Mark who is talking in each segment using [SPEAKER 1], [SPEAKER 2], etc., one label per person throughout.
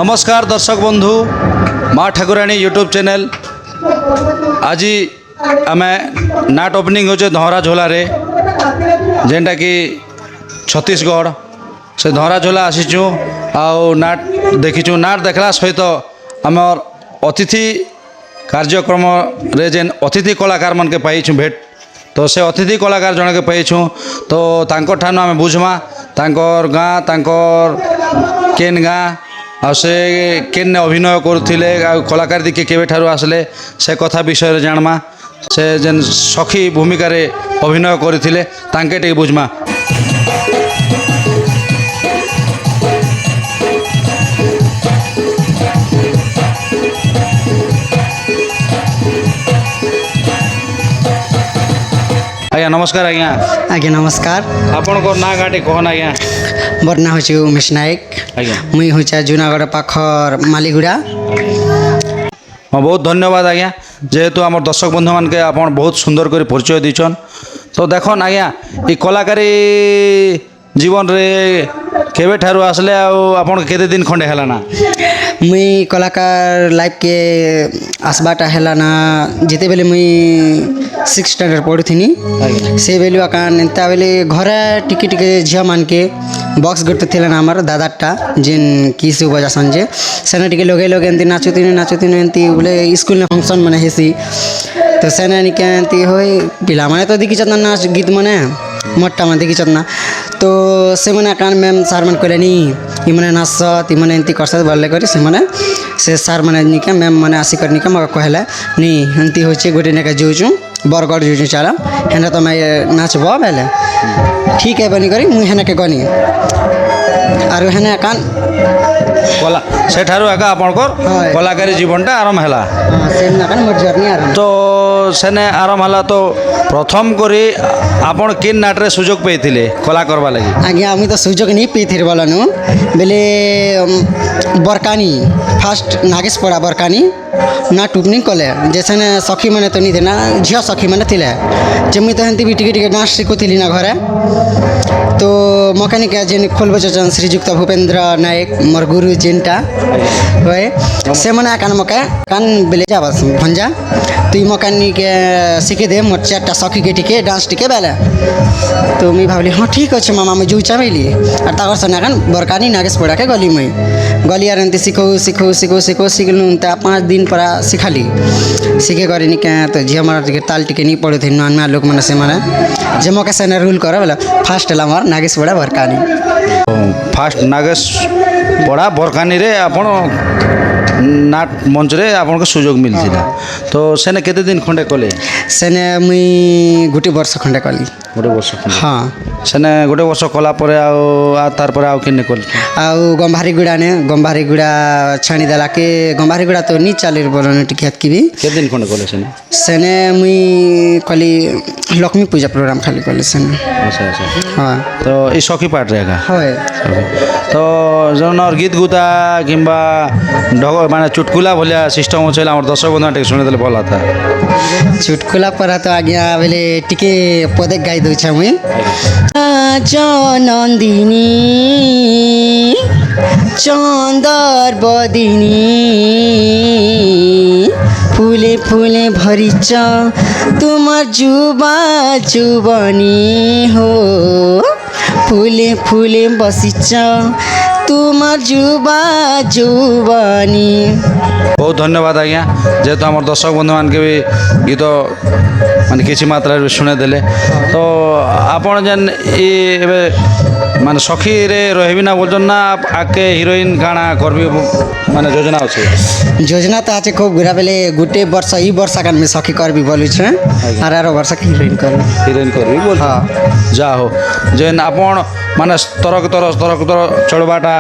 [SPEAKER 1] नमस्कार दर्शक बंधु माँ ठाकुराणी यूट्यूब चैनल आज आम नाट ओपनिंग हो धरा झोलार जेनटा कि छत्तीसगढ़ से धरा झोला आसीचु नाट देखीचु। नाट देखला सहित आमर अतिथि कार्यक्रम रे जेन अतिथि कलाकार मन के पाइछु भेट। तो से अतिथि कलाकार जन के पाइछु तो तांकर ठानु आम बुझमा तांकर गाँ तांकर केन गाँ आ से केन अभिनय करुथिले कलाकार दिखे केबे ठारु आसले से कथा विषय जानमा से जेन सखी भूमिका रे अभिनय करिथिले तांके टे बुझमा। आज्ञा नमस्कार। आज्ञा
[SPEAKER 2] आज्ञा नमस्कार।
[SPEAKER 1] आपणकर ना गाँटी कहन आज्ञा?
[SPEAKER 2] मोर ना होचे उमेश नायक।
[SPEAKER 1] आज्ञा
[SPEAKER 2] मुई होचा जूनागढ़ पाखर मालीगुड़ा।
[SPEAKER 1] हाँ बहुत धन्यवाद आज्ञा जेहेतु आम दर्शक बंधु मान के आपन बहुत सुंदर कर परिचय दीछन। तो देखन आज्ञा ये कलाकारी जीवन रे केबे ठारु आसले आपन केते दिन खंडे हैला ना?
[SPEAKER 2] मुई कलाकार लाइफ के आसबाटा हैला ना जिते बेले मुई 6th स्टैंडर्ड पढ़ुथिनी से बेलु आकान एंता बेले घरे टिके टिके झिया मान के बॉक्स गट्टे थिला ना हमर दादाटा जिन किसु बजा संजे सेना टिके लोगे लोगे एंती नाचुतिन एंती बोले स्कूल में फंक्शन माने हेसी तो सेना निके एंती होय पिला माने तो दिखि चतना नाच गीत माने मोट्टा मान दिखि चतना तो से माने कान मैम सर मन कहलेनी इ माने नाचत इ माने एंती करसत बोलले करी से माने से सर माने निके मैम माने आसी कर निके मग कहले नी एंती होचे गोटे नेका जोजु बरगढ़ जोजु चला हेना तो मैं नाचबो बेले ठीक है बनी करी मुई हेना के गनी आरो हेना कान
[SPEAKER 1] कला सेठारु आका आपणकर कलाकारी जीवनटा आरंभ हैला।
[SPEAKER 2] सेम ना कान मोर जर्नी आरंभ
[SPEAKER 1] तो सेने आरंभ हैला तो प्रथम करी आपण किन नाटरे सुजोग पेथिले कला करबा लागि?
[SPEAKER 2] आज्ञा आमी तो सुजोग नहीं पेथिर बोलनु बेले बरकानी फास्ट नागेश पड़ा बरकानी ना टुपनी कले जैसे ने सखी माने तो नहीं थे ना झिया सखी माने थिले जमी तो हेंती भी टिके टिके डांस शिखुथिली ना घरे तो मकानिक जेन खोलबो चचन श्रीजुक्त भूपेंद्र नायक मोर गुरु जेनटा होय से मने कान मके कान बेले जाबस भंजा तो ई मकानिक शिखे दे मोर चारटा सखी के टिके डांस टिके बेले तो मी भाबली हां ठीक अछि मामा मैं जुचा बेली और तागर सना कान बरकानी नागेश पड़ा के गली में गली आरंती सिखो सिखलु त 5 दिन परा सिखाली सीखे करे नि क्या तो झिया मार टिके ताल टिके नहीं पड़े थे नया लोग मैंने से माने जमो के सेना रूल करे बोला फास्ट ला मार नागेश पड़ा बरकानी
[SPEAKER 1] फास्ट नागेश पड़ा बरकानी रे आपण नाट मंच रे आपन को सुजोग मिलथिला तो सेने केते दिन खंडे कले?
[SPEAKER 2] सेने मुई गुटे वर्ष खंडे कली।
[SPEAKER 1] गोटे वर्ष खंडे?
[SPEAKER 2] हाँ
[SPEAKER 1] सेने गोटे वर्ष कला परे आ तार परे आ किने कल?
[SPEAKER 2] आउ गंभारी गुड़ा छाणी देला के गंभारी गुड़ा तो नी चाले बोलन टिके हत की भी
[SPEAKER 1] केते दिन खंडे कले सेने?
[SPEAKER 2] सेने मुई कली लक्ष्मी पूजा प्रोग्राम खाली कले सेने।
[SPEAKER 1] अच्छा अच्छा
[SPEAKER 2] हाँ
[SPEAKER 1] तो ई सखी पार्ट रहेगा
[SPEAKER 2] होय
[SPEAKER 1] तो जन गीत गुता किंबा ढग माने चुटकुला भलिया सिस्टम होचला हमर दर्शक बंधु टे सुने देले भला था।
[SPEAKER 2] चुटकुला पर तो आज्ञा बेले टिके पदे गाई दउ छ मुई नंदिनी चंदर बदिनी फूले फूले भरिच तुमार जुबा जुबनी हो फूले फूले बसिच तुमार जुबा जुबनी।
[SPEAKER 1] बहुत धन्यवाद आज्ञा जेहेतु आम दर्शक बंधु मान के भी गीत माने किसी मात्रा शुणे देले तो आपण जेन ये माने सखी रे रहबी ना बोलछन ना आके हिरोइन गाना करबी माने योजना अछि?
[SPEAKER 2] योजना तो आज खूब गुरा बेले गुटे वर्ष ई वर्ष कान में सखी करबी बोलु छ आर वर्ष के हिरोइन करबी
[SPEAKER 1] बोल। हाँ जा हो जेन आपण माने तरक चढ़वाटा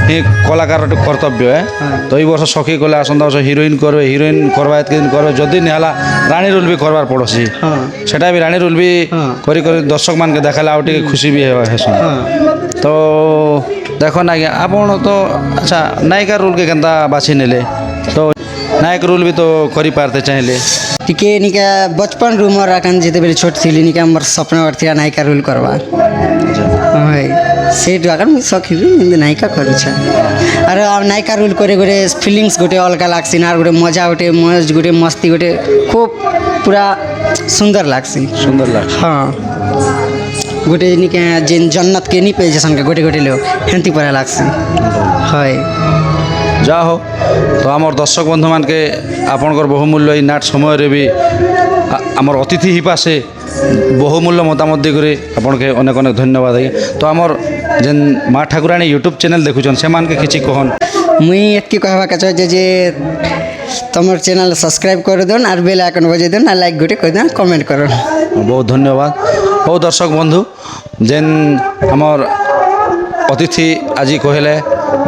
[SPEAKER 1] ही कलाकार कर्तव्य है तो ये वर्ष सखी कले आसंता वर्ष हिरोइन करबे हिरोइन करवा एत दिन करबे जदी नेहाला रानी रोल भी करबार पड़ोसी सेटा भी रानी रोल भी करी करी दर्शक मान के देखाला आउटे खुशी भी हेसन तो देखो ना आपण तो अच्छा नायिका रोल के केनता बाछी नेले तो नायक रोल भी तो करी पारते चाहिले
[SPEAKER 2] टिके निका बचपन रूमर आकान जेते बेले छोट थिली निका हमर सपना थी नायिका रोल करवा। ସେଇଠୁ ଆଗ ମୁଇଁ ସଖିରୁ ଏମିତି ନାୟିକା କରୁଛେ ଆର୍ ନାୟିକା ରୋଲ୍ করে করে ফিলিংস গোটে অলগা লাগସି আর গোটে মজা গোটে মজ গোটে মস্তি গোটে খুব পুরা সুন্দর লাগছি
[SPEAKER 1] সুন্দর লাগে
[SPEAKER 2] হ্যাঁ গোটে নিকে যেন জন্নতকে নি পেয়ে যেসনকে গোটে গোটে লোক হেন্তি পরা লাগছি হয়
[SPEAKER 1] যা হোক তো আমার দর্শক বন্ধু মানকে আপনার বহুমূল্য এই নাট সময়ের বি আমার অতিথি হিপাশে বহুমূল্য মতামত দিয়ে আপনাকে অনেক অনেক ধন্যবাদ আজ্ঞা তো আমার যেন মা ঠাকুরাণী ইউট্ୟୁବ୍ ଚ୍ୟାନେଲ୍ দেখুছন সেমানকে কিছু কহন
[SPEAKER 2] মুই এতকি কহবাকে চাইছে যে তোমার চ্যানেল সাবস্ক্রাইব করে দেন আর বেল আইকন বজাই দেন আর লাইক গোটে করে দেন কমেন্ট করুন
[SPEAKER 1] ବହୁତ ধন্যবাদ ହଉ ଦର୍ଶକ ବନ୍ଧୁ ଯେନ୍ আমার অতিথি আজি কহিলে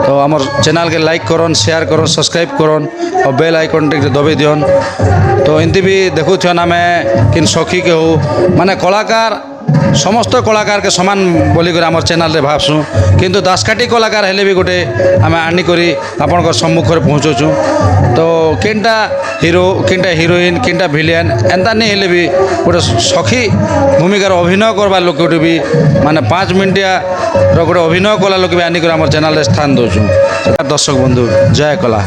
[SPEAKER 1] তো আমার চ্যানেলকে লাইক করন শেয়ার করন সবসক্রাইব করন আর বেল আইকনটি দবাই দিন তো এমতি বি দেখুছন আমি কিন সখী কে হো মানে কলাকার সমস্ত কলাকারকে সমান বলি করে আমার চ্যানেলে ভাবছু কিন্তু দাসকাঠি কলাকার হেলে বি গোটে আমি আনিকরি আপনার সম্মুখে পৌঁছুছু তো কেনটা হিরো কেনটা হিরোইন কেনটা ভিলিয়ান এন্তা নেই হেলে বি গোটে সখী ভূমিকার অভিনয় করবার লোক গোটে বি মানে 5 মিনিটিয়া গোটে অভিনয় কলা লোক বি আনিকরি আমার চ্যানেলে স্থান দৌছু দর্শক বন্ধু জয় কলা।